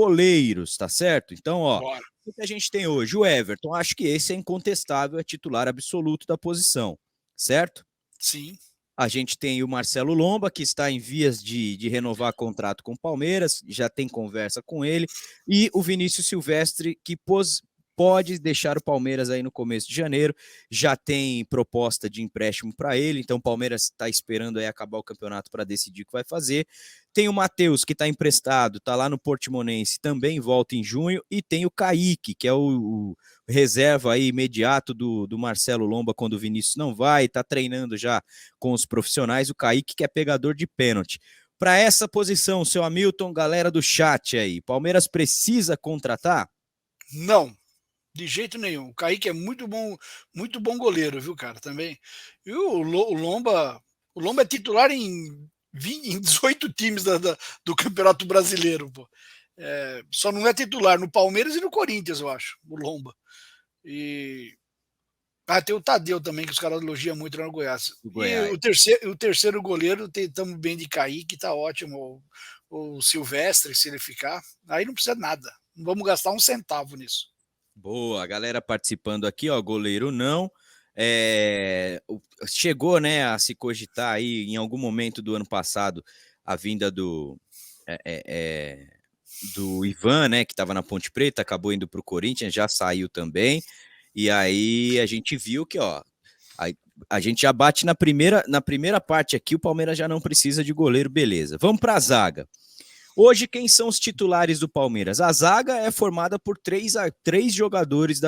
goleiros, tá certo? Então, ó, Bora. o que a gente tem hoje? O Everton, acho que esse é incontestável, é titular absoluto da posição, certo? Sim. A gente tem o Marcelo Lomba, que está em vias de renovar contrato com o Palmeiras, já tem conversa com ele, e o Vinícius Silvestre, que pode deixar o Palmeiras aí no começo de janeiro, já tem proposta de empréstimo para ele, então o Palmeiras está esperando aí acabar o campeonato para decidir o que vai fazer. Tem o Matheus, que está emprestado, está lá no Portimonense, também volta em junho, e tem o Kaique, que é o reserva aí imediato do Marcelo Lomba quando o Vinícius não vai, está treinando já com os profissionais, o Kaique, que é pegador de pênalti. Para essa posição, seu Hamilton, galera do chat aí, Palmeiras precisa contratar? Não, de jeito nenhum. O Kaique é muito bom goleiro, viu, cara, também. E o Lomba é titular em 18 times do Campeonato Brasileiro, pô. Só não é titular no Palmeiras e no Corinthians, eu acho, o Lomba. E tem o Tadeu também, que os caras elogiam muito lá no Goiás. Do E Goiás. o terceiro goleiro, estamos bem de Kaique, tá ótimo. O Silvestre, se ele ficar, aí não precisa nada. Não vamos gastar um centavo nisso. Boa, a galera participando aqui, ó, goleiro não. Chegou, né, a se cogitar aí em algum momento do ano passado a vinda do Ivan, né, que estava na Ponte Preta, acabou indo para o Corinthians, já saiu também. E aí a gente viu que, ó, a gente já bate na primeira parte aqui, o Palmeiras já não precisa de goleiro, beleza. Vamos para a zaga. Hoje, quem são os titulares do Palmeiras? A zaga é formada por três jogadores,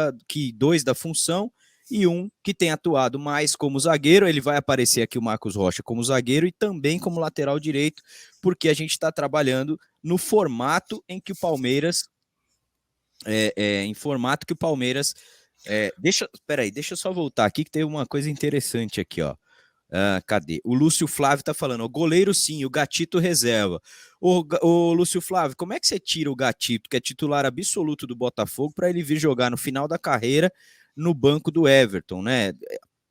dois da função e um que tem atuado mais como zagueiro. Ele vai aparecer aqui o Marcos Rocha como zagueiro e também como lateral direito, porque a gente está trabalhando no formato em que o Palmeiras deixa eu só voltar aqui que tem uma coisa interessante aqui, ó. Cadê? O Lúcio Flávio tá falando, o goleiro sim, o Gatito reserva. O Lúcio Flávio, como é que você tira o Gatito, que é titular absoluto do Botafogo, para ele vir jogar no final da carreira no banco do Everton, né?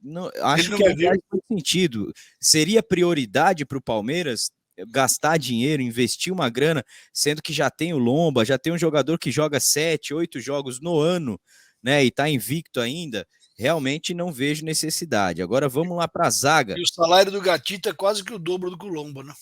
Não, Ele acho não que me viu. faz sentido. Seria prioridade para o Palmeiras gastar dinheiro, investir uma grana, sendo que já tem o Lomba, já tem um jogador que joga 7, 8 jogos no ano, né? E tá invicto ainda. Realmente não vejo necessidade. Agora vamos lá para a zaga. E o salário do Gatito é quase que o dobro do Colombo, né?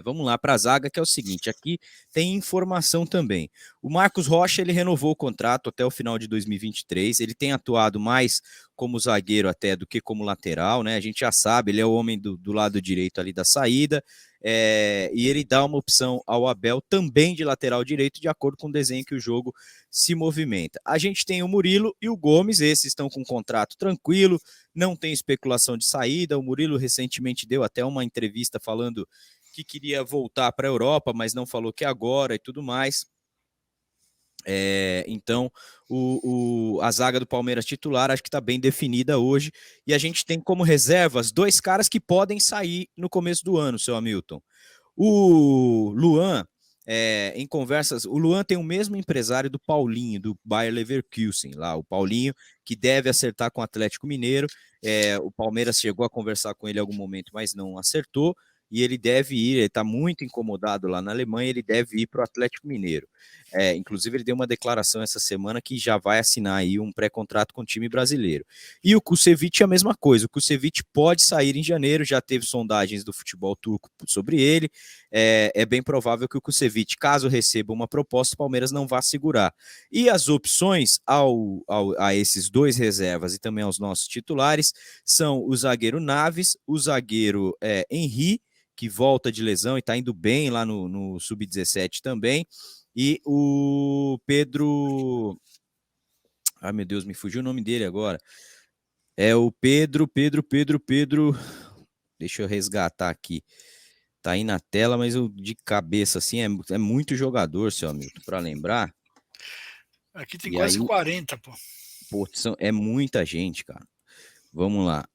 Vamos lá para a zaga, que é o seguinte, aqui tem informação também. O Marcos Rocha, ele renovou o contrato até o final de 2023, ele tem atuado mais como zagueiro até do que como lateral, né? A gente já sabe, ele é o homem do lado direito ali da saída, e ele dá uma opção ao Abel também de lateral direito, de acordo com o desenho que o jogo se movimenta. A gente tem o Murilo e o Gomes, esses estão com um contrato tranquilo, não tem especulação de saída. O Murilo recentemente deu até uma entrevista falando que queria voltar para a Europa, mas não falou que agora e tudo mais. Então, a zaga do Palmeiras titular acho que está bem definida hoje. E a gente tem como reservas dois caras que podem sair no começo do ano, seu Hamilton. O Luan, em conversas, o Luan tem o mesmo empresário do Paulinho, do Bayer Leverkusen, lá, o Paulinho, que deve acertar com o Atlético Mineiro. O Palmeiras chegou a conversar com ele em algum momento, mas não acertou. E ele deve ir, ele está muito incomodado lá na Alemanha, ele deve ir para o Atlético Mineiro. Inclusive, ele deu uma declaração essa semana que já vai assinar aí um pré-contrato com o time brasileiro. E o Kusevich é a mesma coisa. O Kusevich pode sair em janeiro, já teve sondagens do futebol turco sobre ele. É bem provável que o Kusevich, caso receba uma proposta, o Palmeiras não vá segurar. E as opções a esses dois reservas e também aos nossos titulares são o zagueiro Naves, o zagueiro Henry, que volta de lesão e está indo bem lá no Sub-17 também, e o Pedro... Ai, meu Deus, me fugiu o nome dele agora. É o Pedro... Deixa eu resgatar aqui. Tá aí na tela, mas eu de cabeça, assim, é muito jogador, seu Hamilton, para lembrar. Aqui tem E quase aí, 40, pô. é muita gente, cara. Vamos lá.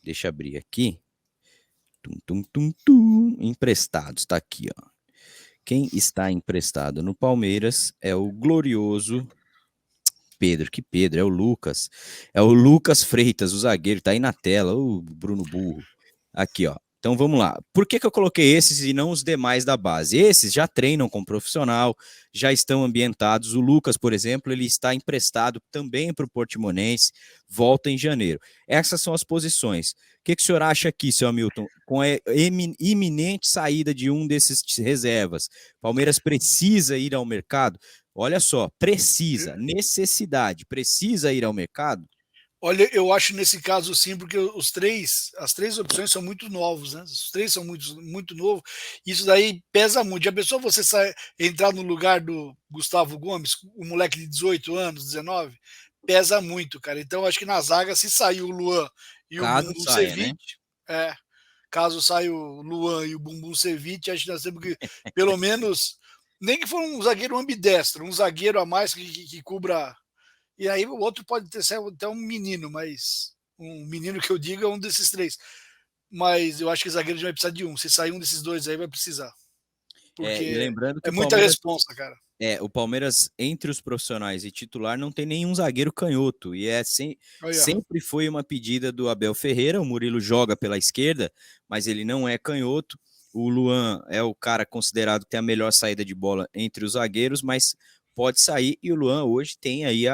Deixa eu abrir aqui. Emprestados, tá aqui, ó. Quem está emprestado no Palmeiras é o glorioso Pedro. Que Pedro? É o Lucas. É o Lucas Freitas, o zagueiro. Tá aí na tela. O Bruno Burro. Aqui, ó. Então vamos lá. Por que eu coloquei esses e não os demais da base? Esses já treinam com profissional, já estão ambientados. O Lucas, por exemplo, ele está emprestado também para o Portimonense, volta em janeiro. Essas são as posições. O que o senhor acha aqui, seu Hamilton, com a iminente saída de um desses reservas? Palmeiras precisa ir ao mercado? Olha só, precisa, necessidade, precisa ir ao mercado? Olha, eu acho nesse caso sim, porque as três opções são muito novos, né? Os três são muito novos. Isso daí pesa muito. Já pensou você entrar no lugar do Gustavo Gomes, um moleque de 18 anos, 19? Pesa muito, cara. Então, acho que na zaga, se sair o Luan e o Caso Bumbum saia, né? Ceviche, caso saia o Luan e o Bumbum Ceviche, acho que nós temos que, pelo menos, nem que for um zagueiro ambidestro, um zagueiro a mais que cubra. E aí o outro pode ter sido até um menino, mas um menino que eu digo é um desses três. Mas eu acho que o zagueiro já vai precisar de um. Se sair um desses dois aí, vai precisar. E Porque lembrando que é muita responsa, cara. O Palmeiras, entre os profissionais e titular, não tem nenhum zagueiro canhoto. E sempre foi uma pedida do Abel Ferreira. O Murilo joga pela esquerda, mas ele não é canhoto. O Luan é o cara considerado que tem a melhor saída de bola entre os zagueiros, mas pode sair. E o Luan hoje tem aí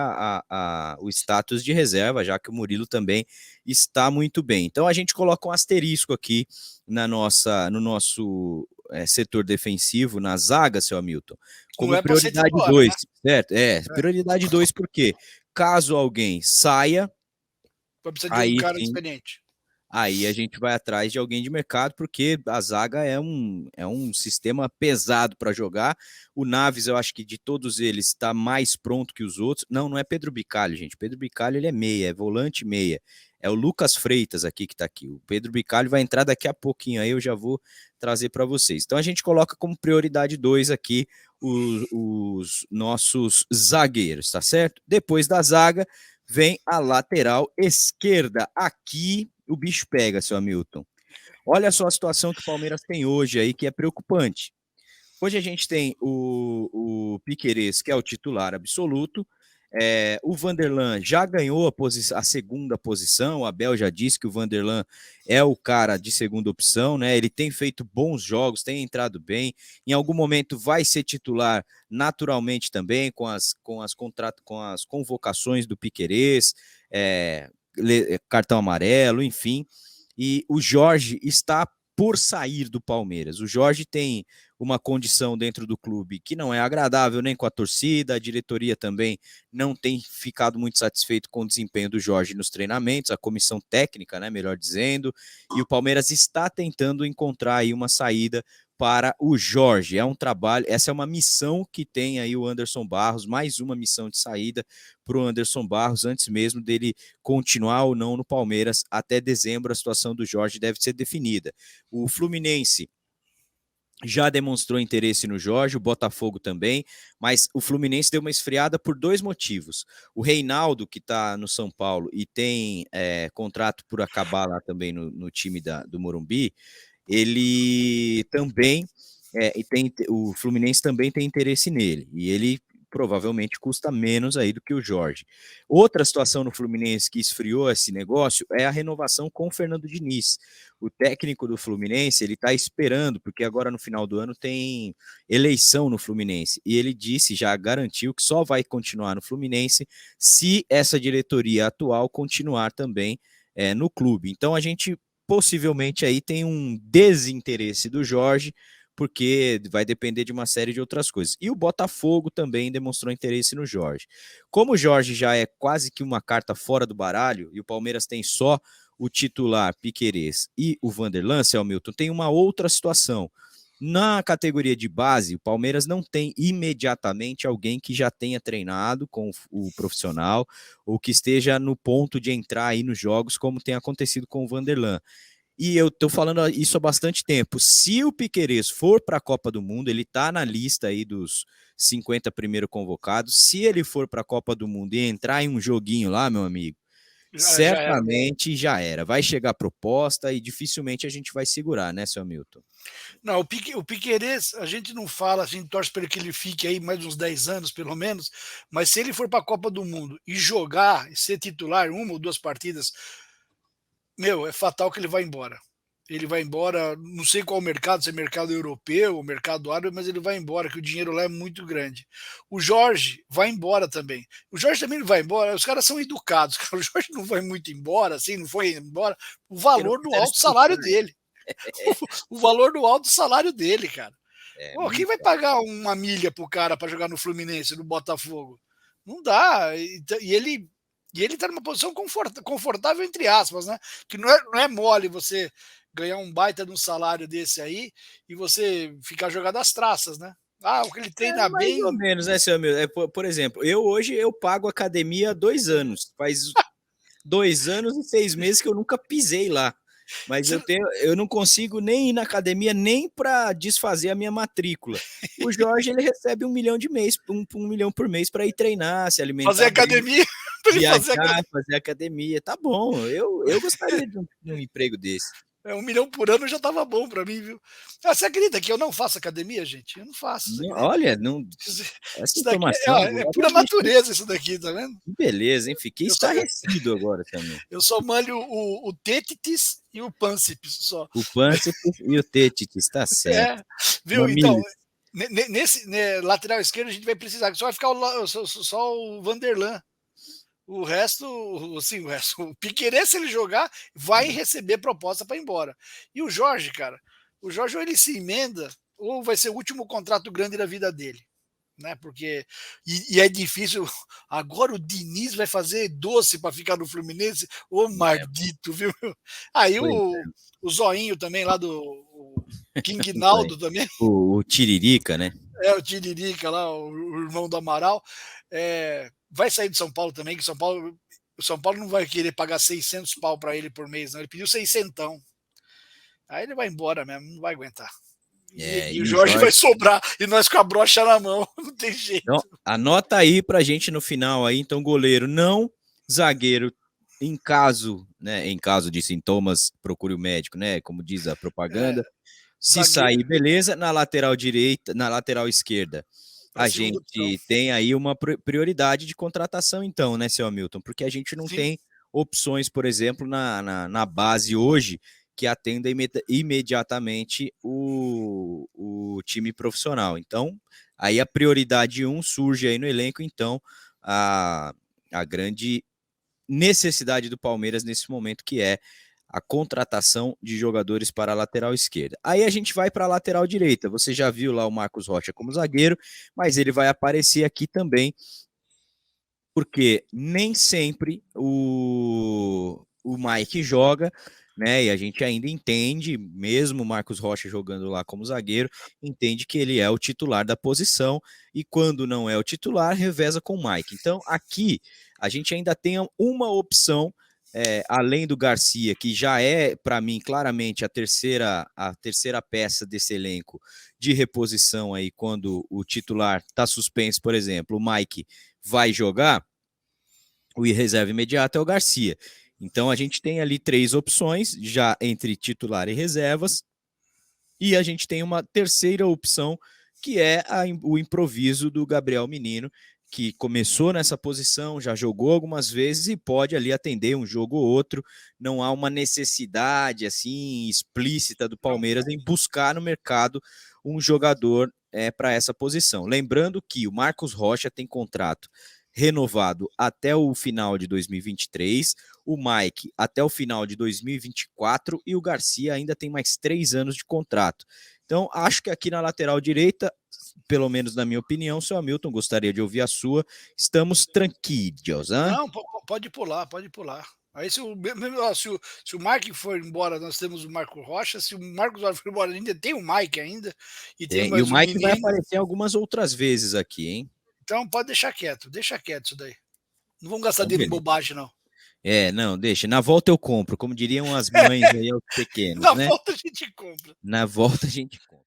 o status de reserva, já que o Murilo também está muito bem. Então a gente coloca um asterisco aqui no nosso setor defensivo, na zaga, seu Hamilton, como prioridade titular, 2, né? certo? Prioridade 2, porque caso alguém saia, Vai precisar de um aí cara sim, experiente. aí a gente vai atrás de alguém de mercado, porque a zaga é um sistema pesado para jogar. O Naves, eu acho que de todos eles está mais pronto que os outros. Não é Pedro Bicalho, gente. Pedro Bicalho ele é meia, é volante meia. É o Lucas Freitas aqui que está aqui. O Pedro Bicalho vai entrar daqui a pouquinho, aí eu já vou trazer para vocês. Então a gente coloca como prioridade 2 aqui os nossos zagueiros, tá certo? Depois da zaga vem a lateral esquerda. Aqui o bicho pega, seu Hamilton. Olha só a situação que o Palmeiras tem hoje aí, que é preocupante. Hoje a gente tem o Piquerez, que é o titular absoluto. O Vanderlan já ganhou a segunda posição. O Abel já disse que o Vanderlan é o cara de segunda opção, né? Ele tem feito bons jogos, tem entrado bem. Em algum momento vai ser titular naturalmente também, com as convocações do Piquerez, cartão amarelo, enfim. E o Jorge está por sair do Palmeiras. O Jorge tem uma condição dentro do clube que não é agradável nem com a torcida, a diretoria também não tem ficado muito satisfeito com o desempenho do Jorge nos treinamentos, a comissão técnica, né, melhor dizendo, e o Palmeiras está tentando encontrar aí uma saída para o Jorge. É um trabalho, essa é uma missão que tem aí o Anderson Barros, mais uma missão de saída para o Anderson Barros, antes mesmo dele continuar ou não no Palmeiras. Até dezembro a situação do Jorge deve ser definida. O Fluminense já demonstrou interesse no Jorge, o Botafogo também, mas o Fluminense deu uma esfriada por dois motivos. O Reinaldo, que está no São Paulo e tem contrato por acabar lá também no time do Morumbi, ele também o Fluminense também tem interesse nele, e ele provavelmente custa menos aí do que o Jorge. Outra situação no Fluminense que esfriou esse negócio é a renovação com o Fernando Diniz. O técnico do Fluminense, ele está esperando, porque agora no final do ano tem eleição no Fluminense, e ele disse, já garantiu que só vai continuar no Fluminense se essa diretoria atual continuar também no clube. Então a gente possivelmente aí tem um desinteresse do Jorge, porque vai depender de uma série de outras coisas. E o Botafogo também demonstrou interesse no Jorge. Como o Jorge já é quase que uma carta fora do baralho, e o Palmeiras tem só o titular Piquerez e o Vanderlan, Hamilton, tem uma outra situação. Na categoria de base, o Palmeiras não tem imediatamente alguém que já tenha treinado com o profissional ou que esteja no ponto de entrar aí nos jogos, como tem acontecido com o Vanderlan. E eu tô falando isso há bastante tempo. Se o Piquerez for para a Copa do Mundo, ele tá na lista aí dos 50 primeiros convocados. Se ele for para a Copa do Mundo e entrar em um joguinho lá, meu amigo, certamente já era. Vai chegar proposta e dificilmente a gente vai segurar, né, seu Hamilton? Não, o Piquerez, a gente não fala, a gente torce para que ele fique aí mais uns 10 anos, pelo menos, mas se ele for para a Copa do Mundo e jogar, e ser titular uma ou duas partidas, meu, é fatal que ele vai embora. ele vai embora, não sei qual mercado, se é mercado europeu ou mercado árabe, mas ele vai embora, que o dinheiro lá é muito grande. O Jorge vai embora também. O Jorge também não vai embora, os caras são educados, cara. O Jorge não vai muito embora, assim, não foi embora, o valor do alto salário dele. O valor do alto salário dele, cara. Pô, quem vai pagar uma milha pro cara para jogar no Fluminense, no Botafogo? Não dá. E ele tá numa posição confortável, entre aspas, né? Que não é mole você ganhar um baita de um salário desse aí e você ficar jogado às traças, né? Ah, o que ele treina Mais bem. ou menos, né, seu amigo? Por exemplo, hoje eu pago academia há 2 anos. Faz 2 anos e 6 meses que eu nunca pisei lá. Mas eu não consigo nem ir na academia nem para desfazer a minha matrícula. O Jorge, ele recebe 1 milhão de mês, 1 milhão por mês para ir treinar, se alimentar Fazer academia. viajar, fazer academia. Tá bom, eu gostaria de um emprego desse. 1 milhão por ano já tava bom para mim, viu? Ah, você acredita que eu não faço academia, gente? Eu não faço. Não, olha, não, essa Isso daqui informação é pura natureza, isso daqui, tá vendo? Que beleza, hein? Fiquei estarrecido agora também. Eu só malho o Tetitis e o Pânceps só. O Pânceps e o Tetitis, tá certo. Viu? Então, nesse lateral esquerdo a gente vai precisar, só vai ficar só o Vanderlan. O resto, assim, o Piquerez, se ele jogar, vai receber proposta para ir embora. E o Jorge, cara, o Jorge ou ele se emenda, ou vai ser o último contrato grande da vida dele. Né? Porque e é difícil. Agora o Diniz vai fazer doce para ficar no Fluminense, ô maldito, viu? Aí o Zoinho também lá do King Naldo também. O Tiririca, né? O Tiririca lá, o irmão do Amaral. Vai sair de São Paulo também, que o São Paulo não vai querer pagar 600 pau para ele por mês, não. Ele pediu 600. Aí ele vai embora mesmo, não vai aguentar. E o Jorge vai sobrar, e nós com a brocha na mão, não tem jeito. Então, anota aí pra gente no final aí, então goleiro não, zagueiro em caso de sintomas, procure o médico, né, como diz a propaganda. Se sair, beleza, na lateral direita, na lateral esquerda, a gente tem aí uma prioridade de contratação então, né, seu Hamilton, porque a gente não tem opções, por exemplo, na base hoje, que atenda imediatamente o time profissional. Então, aí a prioridade 1 surge aí no elenco, então, a grande necessidade do Palmeiras nesse momento, que é a contratação de jogadores para a lateral esquerda. Aí a gente vai para a lateral direita. Você já viu lá o Marcos Rocha como zagueiro, mas ele vai aparecer aqui também, porque nem sempre o Mike joga, né? E a gente ainda entende, mesmo o Marcos Rocha jogando lá como zagueiro, entende que ele é o titular da posição, e quando não é o titular, reveza com o Mike. Então, aqui a gente ainda tem uma opção, além do Garcia, que já é, para mim, claramente a terceira peça desse elenco de reposição aí, quando o titular está suspenso, por exemplo, o Mike vai jogar, o reserva imediato é o Garcia. Então a gente tem ali 3 opções, já entre titular e reservas, e a gente tem uma terceira opção, que é o improviso do Gabriel Menino, que começou nessa posição, já jogou algumas vezes e pode ali atender um jogo ou outro. Não há uma necessidade assim explícita do Palmeiras em buscar no mercado um jogador para essa posição. Lembrando que o Marcos Rocha tem contrato renovado até o final de 2023, o Mike até o final de 2024 e o Garcia ainda tem mais 3 anos de contrato. Então, acho que aqui na lateral direita, pelo menos na minha opinião, seu Hamilton, gostaria de ouvir a sua, estamos tranquilos, hein? Não, pode pular. Aí se o Mike for embora, nós temos o Marco Rocha. Se o Marcos Rocha for embora, ainda tem o Mike ainda. E o Mike vai aparecer algumas outras vezes aqui, hein? Então pode deixa quieto isso daí. Não vamos gastar dinheiro em bobagem, não. Não, deixa. Na volta eu compro, como diriam as mães aí aos pequenos, Na volta a gente compra. Na volta a gente compra.